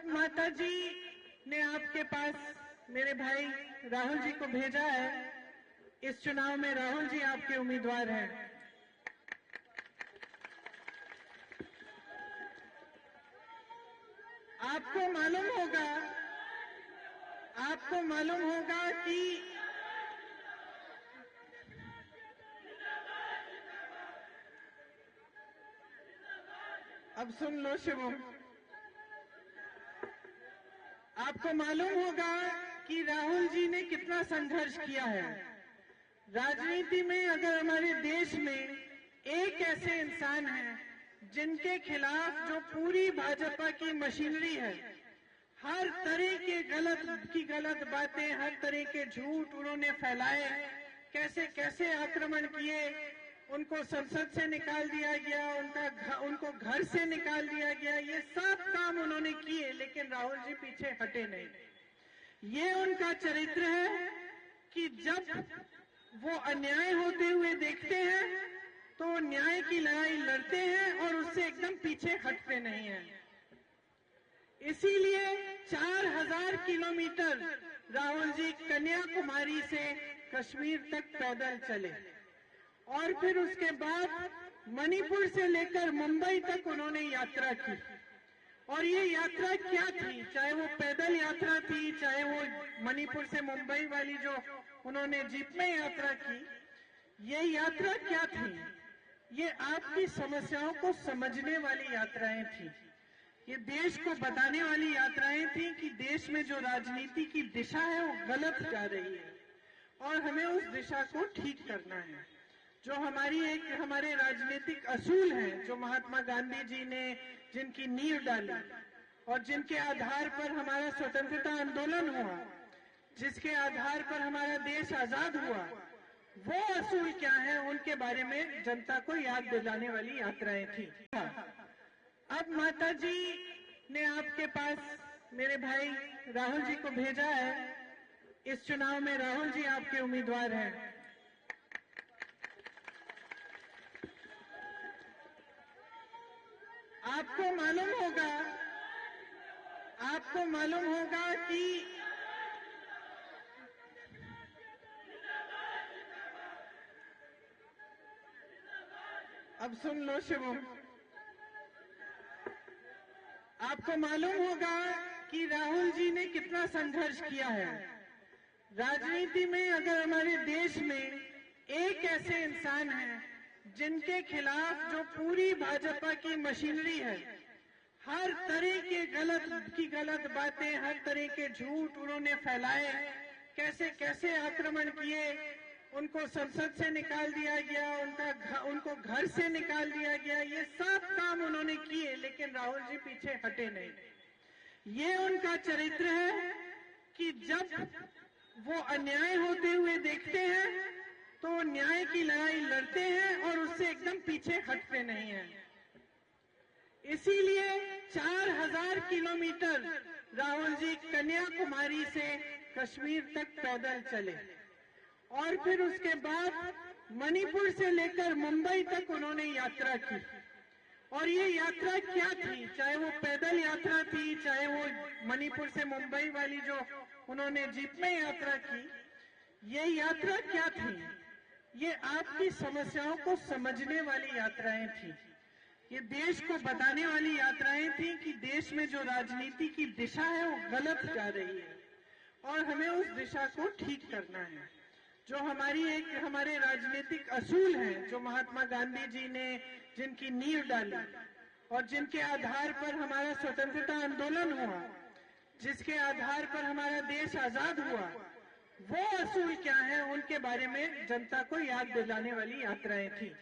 अब माता जी ने आपके पास मेरे भाई राहुल जी को भेजा है। इस चुनाव में राहुल जी आपके उम्मीदवार हैं। आपको मालूम होगा कि अब सुन लो शिवम, आपको मालूम होगा कि राहुल जी ने कितना संघर्ष किया है। राजनीति में अगर हमारे देश में एक ऐसे इंसान हैं जिनके खिलाफ जो पूरी भाजपा की मशीनरी है, हर तरह के गलत बातें, हर तरह के झूठ उन्होंने फैलाए, कैसे कैसे आक्रमण किए, उनको संसद से निकाल दिया गया, उनको घर से निकाल दिया गया, ये सब काम उन्होंने किए, लेकिन राहुल जी पीछे हटे नहीं। ये उनका चरित्र है कि जब वो अन्याय होते हुए देखते हैं तो न्याय की लड़ाई लड़ते हैं और उससे एकदम पीछे हटते नहीं हैं। इसीलिए 4000 किलोमीटर राहुल जी कन्याकुमारी से कश्मीर तक पैदल चले और फिर उसके बाद मणिपुर से लेकर मुंबई तक उन्होंने यात्रा की। और ये यात्रा क्या थी, चाहे वो पैदल यात्रा थी, चाहे वो मणिपुर से मुंबई वाली जो उन्होंने जीप में यात्रा की, ये यात्रा क्या थी? ये आपकी समस्याओं को समझने वाली यात्राएं थी। ये देश को बताने वाली यात्राएं थी कि देश में जो राजनीति की दिशा है वो गलत जा रही है और हमें उस दिशा को ठीक करना है। जो हमारे राजनीतिक असूल हैं, जो महात्मा गांधी जी ने जिनकी नींव डाली और जिनके आधार पर हमारा स्वतंत्रता आंदोलन हुआ, जिसके आधार पर हमारा देश आजाद हुआ, वो असूल क्या है, उनके बारे में जनता को याद दिलाने वाली यात्राएं थी। अब माता जी ने आपके पास मेरे भाई राहुल जी को भेजा है। इस चुनाव में राहुल जी आपके उम्मीदवार हैं। आपको मालूम होगा कि अब सुन लो शिवम, आपको मालूम होगा कि राहुल जी ने कितना संघर्ष किया है। राजनीति में अगर हमारे देश में एक ऐसे इंसान हैं जिनके खिलाफ जो पूरी भाजपा की मशीनरी है, हर तरह के गलत बातें, हर तरह के झूठ उन्होंने फैलाए, कैसे कैसे आक्रमण किए, उनको संसद से निकाल दिया गया, उनको घर से निकाल दिया गया, ये सब काम उन्होंने किए, लेकिन राहुल जी पीछे हटे नहीं। ये उनका चरित्र है कि जब वो अन्याय होते हुए देखते हैं तो न्याय की लड़ाई लड़ते हैं और उससे एकदम पीछे हटते नहीं हैं। इसीलिए 4000 किलोमीटर राहुल जी कन्याकुमारी से कश्मीर तक पैदल चले और फिर उसके बाद मणिपुर से लेकर मुंबई तक उन्होंने यात्रा की। और ये यात्रा क्या थी, चाहे वो पैदल यात्रा थी, चाहे वो मणिपुर से मुंबई वाली जो उन्होंने जीप में यात्रा की, ये यात्रा क्या थी? ये आपकी समस्याओं को समझने वाली यात्राएं थी। ये देश को बताने वाली यात्राएं थी कि देश में जो राजनीति की दिशा है वो गलत जा रही है और हमें उस दिशा को ठीक करना है। जो हमारे राजनीतिक असूल हैं, जो महात्मा गांधी जी ने जिनकी नींव डाली और जिनके आधार पर हमारा स्वतंत्रता आंदोलन हुआ, जिसके आधार पर हमारा देश आजाद हुआ, वो असूल क्या है, उनके बारे में जनता को याद दिलाने वाली यात्राएं थी।